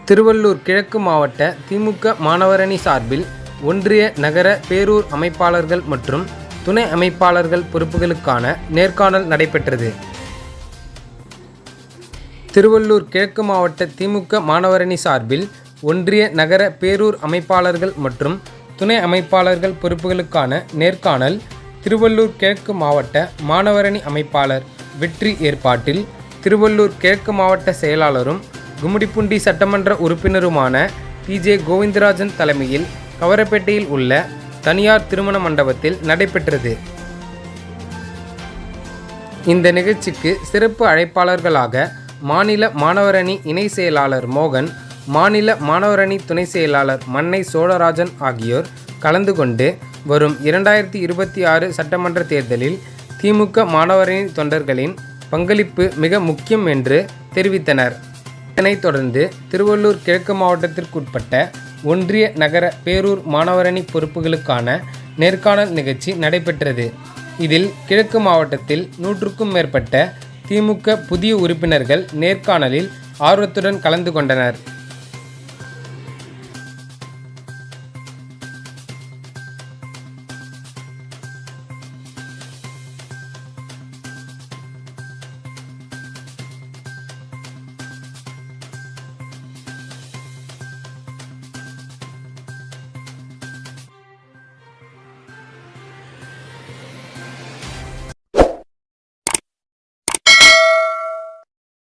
திருவள்ளூர் கிழக்கு மாவட்ட திமுக மாணவரணி சார்பில் ஒன்றிய நகர பேரூர் அமைப்பாளர்கள் மற்றும் துணை அமைப்பாளர்கள் பொறுப்புகளுக்கான நேர்காணல் நடைபெற்றது. திருவள்ளூர் கிழக்கு மாவட்ட திமுக மாணவரணி சார்பில் ஒன்றிய நகர பேரூர் அமைப்பாளர்கள் மற்றும் துணை அமைப்பாளர்கள் பொறுப்புகளுக்கான நேர்காணல் திருவள்ளூர் கிழக்கு மாவட்ட மாணவரணி அமைப்பாளர் வெற்றி ஏற்பாட்டில் திருவள்ளூர் கிழக்கு மாவட்ட செயலாளரும் கும்மிடிப்பூண்டி சட்டமன்ற உறுப்பினருமான PJ கோவிந்தராஜன் தலைமையில் கவரப்பேட்டையில் உள்ள தனியார் திருமண மண்டபத்தில் நடைபெற்றது. இந்த நிகழ்ச்சிக்கு சிறப்பு அழைப்பாளர்களாக மாநில மாணவரணி இணை செயலாளர் மோகன், மாநில மாணவரணி துணை செயலாளர் மன்னை சோழராஜன் ஆகியோர் கலந்து கொண்டு வரும் 2026 சட்டமன்ற தேர்தலில் திமுக மாணவரணி தொண்டர்களின் பங்களிப்பு மிக முக்கியம் என்று தெரிவித்தனர். இதனைத் தொடர்ந்து திருவள்ளூர் கிழக்கு மாவட்டத்திற்குட்பட்ட ஒன்றிய நகர பேரூர் மாணவரணி பொறுப்புகளுக்கான நேர்காணல் நிகழ்ச்சி நடைபெற்றது. இதில் கிழக்கு மாவட்டத்தில் 100க்கும் மேற்பட்ட திமுக புதிய உறுப்பினர்கள் நேர்காணலில் ஆர்வத்துடன் கலந்து கொண்டனர்.